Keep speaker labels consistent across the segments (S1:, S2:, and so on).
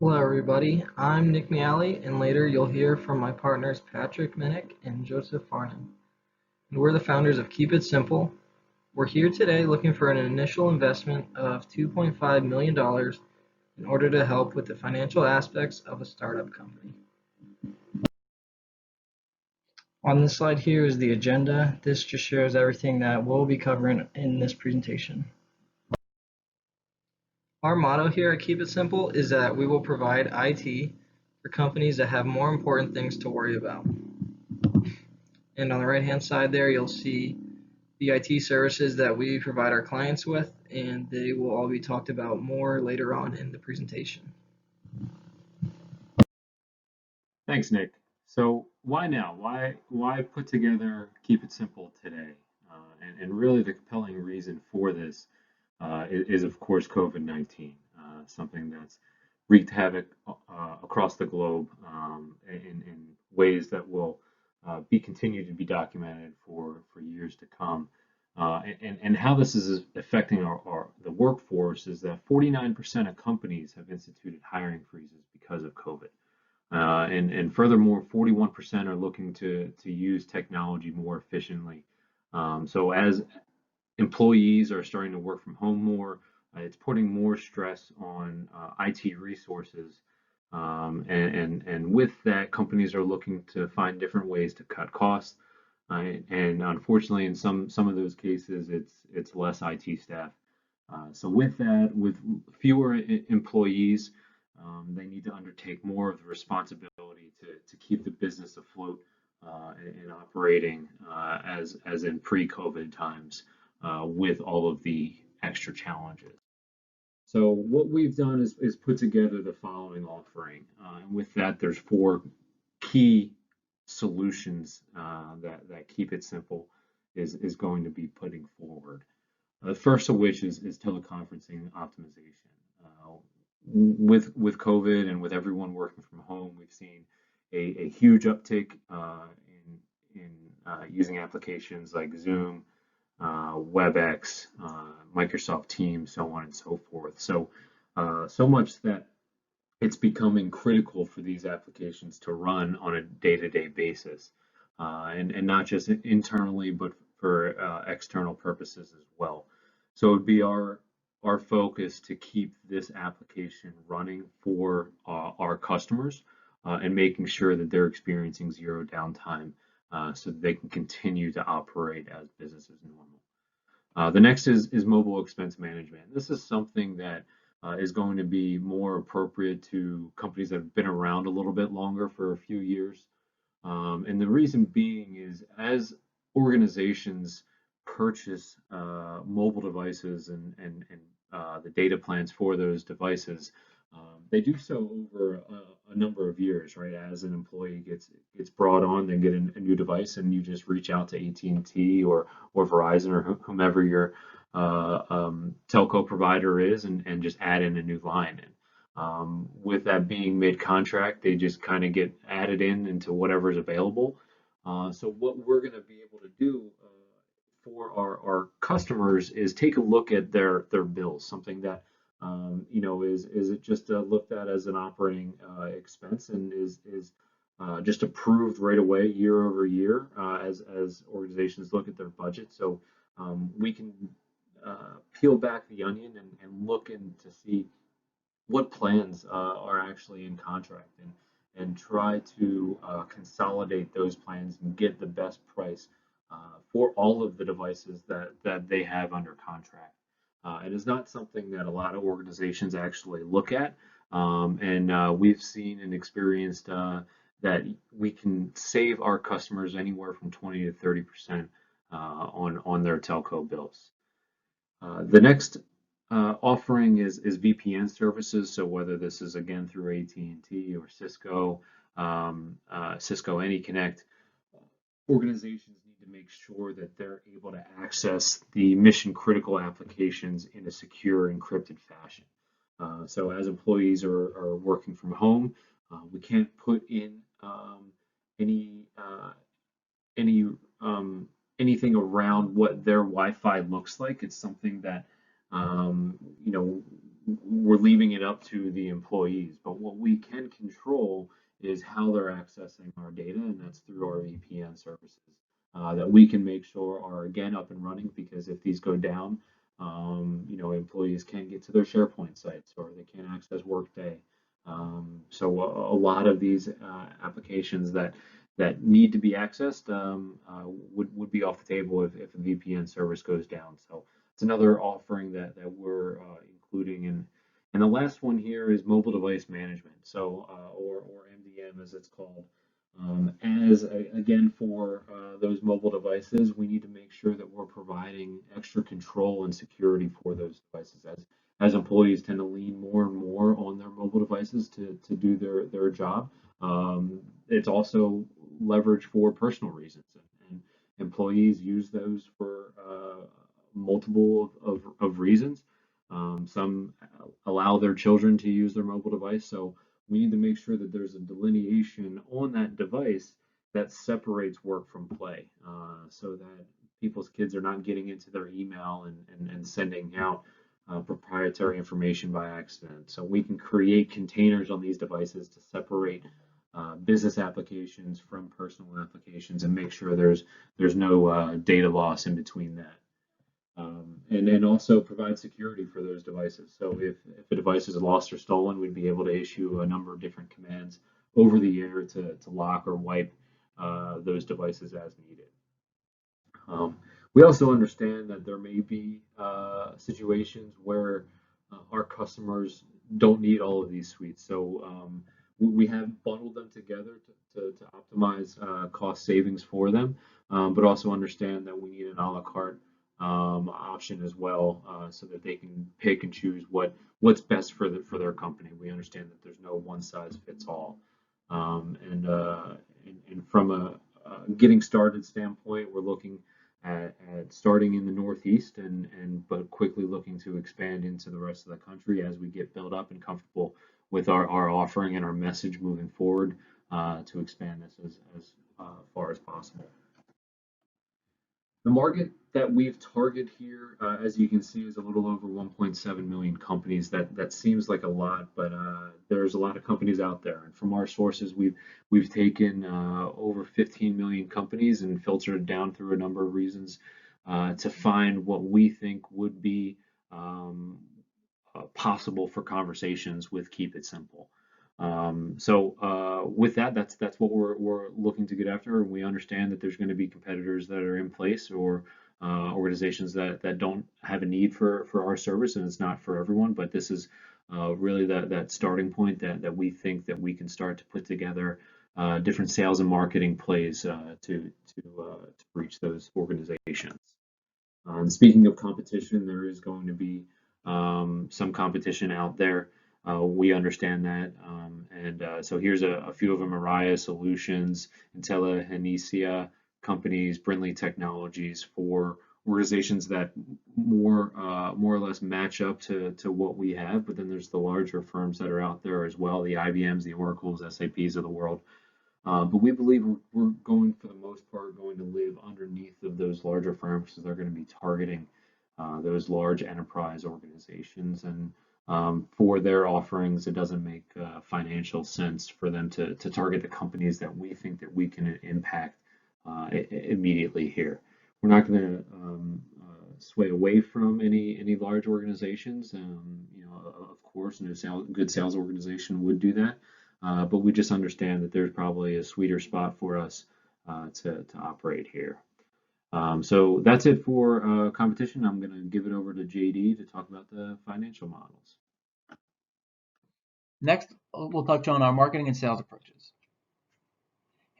S1: Hello, everybody. I'm Nick Miali, and later you'll hear from my partners Patrick Minnick and Joseph Farnan. And we're the founders of Keep It Simple. We're here today looking for an initial investment of $2.5 million in order to help with the financial aspects of a startup company. On this slide here is the agenda. This just shows everything that we'll be covering in this presentation. Our motto here at Keep It Simple is that we will provide IT for companies that have more important things to worry about. And on the right hand side there, you'll see the IT services that we provide our clients with, and they will all be talked about more later on in the presentation.
S2: Thanks, Nick. So why now? Why put together Keep It Simple today? And really the compelling reason for this is of course COVID-19, something that's wreaked havoc across the globe in ways that will be continued to be documented for years to come. And how this is affecting the workforce is that 49% of companies have instituted hiring freezes because of COVID. And furthermore, 41% are looking to use technology more efficiently. So as employees are starting to work from home more, it's putting more stress on IT resources. And with that, companies are looking to find different ways to cut costs. And unfortunately, in some of those cases, it's less IT staff. So with that, with fewer employees, they need to undertake more of the responsibility to keep the business afloat and operating as in pre-COVID times with all of the extra challenges. So what we've done is put together the following offering. And with that, there's four key solutions that Keep It Simple is going to be putting forward. The first of which is teleconferencing optimization. With COVID and with everyone working from home, we've seen a huge uptick in using applications like Zoom, WebEx, Microsoft Teams, so on and so forth. So much that it's becoming critical for these applications to run on a day-to-day basis, and not just internally, but for external purposes as well. So it would be our focus to keep this application running for our customers and making sure that they're experiencing zero downtime so that they can continue to operate as business as normal. The next is mobile expense management. This is something that is going to be more appropriate to companies that have been around a little bit longer for a few years. And the reason being is as organizations purchase mobile devices and the data plans for those devices, they do so over a number of years, right? As an employee gets brought on, they get a new device, and you just reach out to AT&T or Verizon or whomever your telco provider is, and just add in a new line. With that being mid-contract, they just kind of get added into whatever is available. So what we're going to be able to do for our customers is take a look at their bills, something that is it just looked at as an operating expense and is just approved right away year over year as organizations look at their budget. So we can peel back the onion and look in to see what plans are actually in contract and try to consolidate those plans and get the best price for all of the devices that they have under contract. It is not something that a lot of organizations actually look at, and we've seen and experienced that we can save our customers anywhere from 20 to 30% on their telco bills. The next offering is VPN services. So whether this is again through AT&T or Cisco, Cisco AnyConnect, organizations need to make sure that they're able to access the mission critical applications in a secure encrypted fashion. So as employees are working from home, we can't put in any any anything around what their Wi-Fi looks like. It's something that we're leaving it up to the employees. But what we can control is how they're accessing our data, and that's through our VPN services that we can make sure are again up and running. Because if these go down, employees can't get to their SharePoint sites or they can't access Workday. So a lot of these applications that need to be accessed would be off the table if a VPN service goes down. So it's another offering that we're including in. And the last one here is mobile device management, so or MDM as it's called. Again for those mobile devices, we need to make sure that we're providing extra control and security for those devices as employees tend to lean more and more on their mobile devices to do their job. It's also leverage for personal reasons, and employees use those for multiple of reasons. Some allow their children to use their mobile device, so we need to make sure that there's a delineation on that device that separates work from play, so that people's kids are not getting into their email and sending out proprietary information by accident. So we can create containers on these devices to separate business applications from personal applications and make sure there's no data loss in between that. And then also provide security for those devices. So if a device is lost or stolen, we'd be able to issue a number of different commands over the air to lock or wipe those devices as needed. We also understand that there may be situations where our customers don't need all of these suites. So we have bundled them together to optimize cost savings for them, but also understand that we need an a la carte option as well, so that they can pick and choose what's best for their company. We understand that there's no one size fits all, and from a getting started standpoint, we're looking at starting in the Northeast but quickly looking to expand into the rest of the country as we get built up and comfortable with our offering and our message moving forward, to expand this as far as possible. The market that we've targeted here, as you can see, is a little over 1.7 million companies. That seems like a lot, but there's a lot of companies out there. And from our sources, we've taken over 15 million companies and filtered it down through a number of reasons to find what we think would be possible for conversations with Keep It Simple. With that, that's what we're looking to get after. We understand that there's going to be competitors that are in place or organizations that don't have a need for our service, and it's not for everyone. But this is really that starting point that we think that we can start to put together different sales and marketing plays to reach those organizations. Speaking of competition, there is going to be some competition out there. We understand that. So here's a few of them: Mariah Solutions, Intelligencia companies, Brinley Technologies, for organizations that more or less match up to what we have. But then there's the larger firms that are out there as well, the IBMs, the Oracles, SAPs of the world. But we believe we're going, for the most part, going to live underneath of those larger firms, because they're going to be targeting those large enterprise organizations. And for their offerings, it doesn't make financial sense for them to target the companies that we think that we can impact immediately here. We're not going to sway away from any large organizations. Of course, no good sales organization would do that. But we just understand that there's probably a sweeter spot for us to operate here. So that's it for competition. I'm going to give it over to JD to talk about the financial models.
S3: Next, we'll touch on our marketing and sales approaches.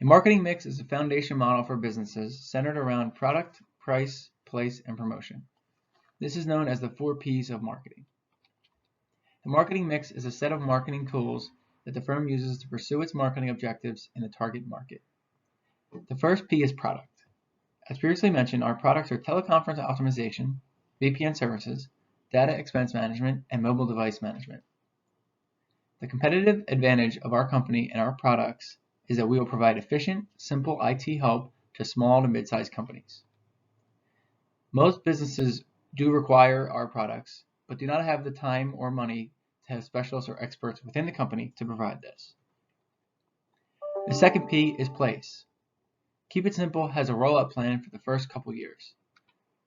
S3: A marketing mix is a foundation model for businesses centered around product, price, place, and promotion. This is known as the 4 Ps of marketing. The marketing mix is a set of marketing tools that the firm uses to pursue its marketing objectives in the target market. The first P is product. As previously mentioned, our products are teleconference optimization, VPN services, data expense management, and mobile device management. The competitive advantage of our company and our products is that we will provide efficient, simple IT help to small to mid-sized companies. Most businesses do require our products, but do not have the time or money to have specialists or experts within the company to provide this. The second P is place. Keep It Simple has a rollout plan for the first couple years.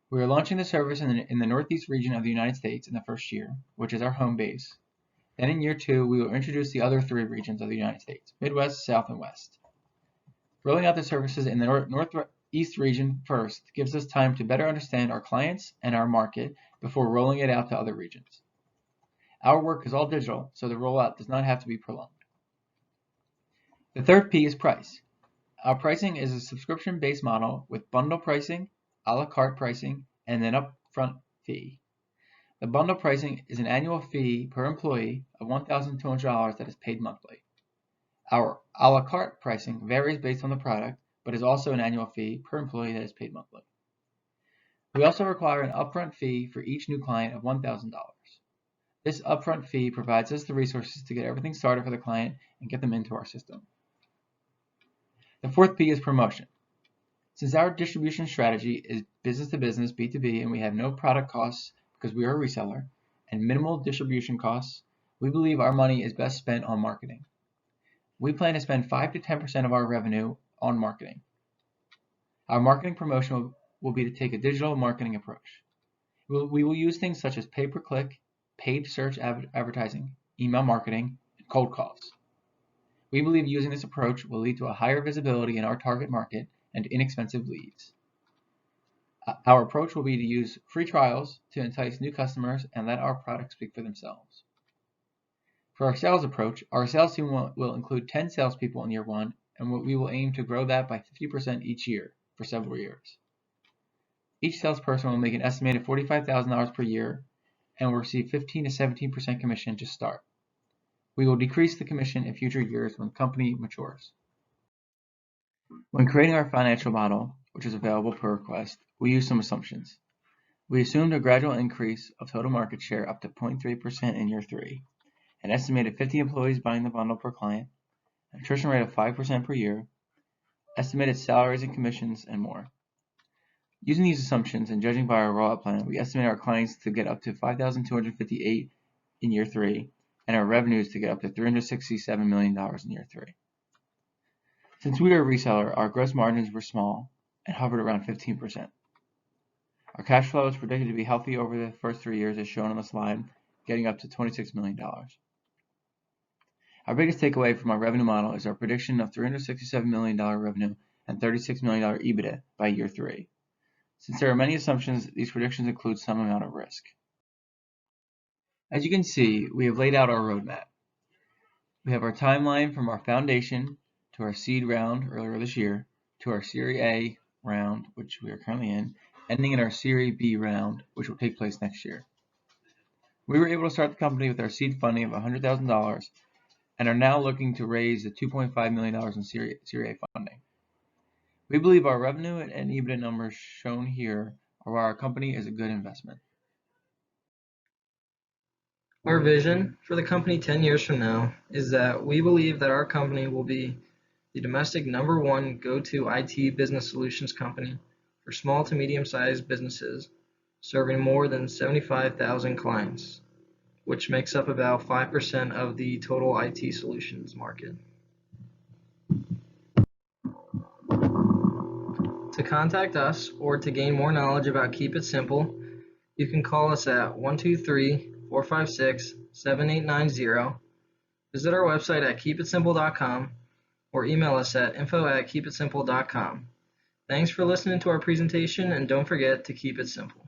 S3: We are launching the service in the Northeast region of the United States in the first year, which is our home base. Then in year 2, we will introduce the other 3 regions of the United States, Midwest, South, and West. Rolling out the services in the Northeast region first gives us time to better understand our clients and our market before rolling it out to other regions. Our work is all digital, so the rollout does not have to be prolonged. The third P is price. Our pricing is a subscription-based model with bundle pricing, a la carte pricing, and an upfront fee. The bundle pricing is an annual fee per employee of $1,200 that is paid monthly. Our a la carte pricing varies based on the product, but is also an annual fee per employee that is paid monthly. We also require an upfront fee for each new client of $1,000. This upfront fee provides us the resources to get everything started for the client and get them into our system. The fourth P is promotion. Since our distribution strategy is business to business, B2B, and we have no product costs because we are a reseller, and minimal distribution costs, we believe our money is best spent on marketing. We plan to spend 5 to 10% of our revenue on marketing. Our marketing promotion will be to take a digital marketing approach. We will use things such as pay-per-click, paid search advertising, email marketing, and cold calls. We believe using this approach will lead to a higher visibility in our target market and inexpensive leads. Our approach will be to use free trials to entice new customers and let our products speak for themselves. For our sales approach, our sales team will include 10 salespeople in year 1, and we will aim to grow that by 50% each year for several years. Each salesperson will make an estimated $45,000 per year and will receive 15 to 17% commission to start. We will decrease the commission in future years when the company matures. When creating our financial model, which is available per request, we use some assumptions. We assumed a gradual increase of total market share up to 0.3% in year 3, an estimated 50 employees buying the bundle per client, an attrition rate of 5% per year, estimated salaries and commissions, and more. Using these assumptions and judging by our rollout plan, we estimate our clients to get up to 5,258 in year 3, and our revenues to get up to $367 million in year 3. Since we are a reseller, our gross margins were small and hovered around 15%. Our cash flow is predicted to be healthy over the first 3 years as shown on the slide, getting up to $26 million. Our biggest takeaway from our revenue model is our prediction of $367 million revenue and $36 million EBITDA by year 3. Since there are many assumptions, these predictions include some amount of risk. As you can see, we have laid out our roadmap. We have our timeline from our foundation to our seed round earlier this year, to our Series A round, which we are currently in, ending in our Series B round, which will take place next year. We were able to start the company with our seed funding of $100,000 and are now looking to raise the $2.5 million in Series A funding. We believe our revenue and EBITDA numbers shown here are why our company is a good investment.
S1: Our vision for the company 10 years from now is that we believe that our company will be the domestic #1 go-to IT business solutions company for small to medium-sized businesses, serving more than 75,000 clients, which makes up about 5% of the total IT solutions market. To contact us or to gain more knowledge about Keep It Simple, you can call us at 123-456-7890, visit our website at keepitsimple.com, or email us at info@keepitsimple.com. Thanks for listening to our presentation, and don't forget to keep it simple.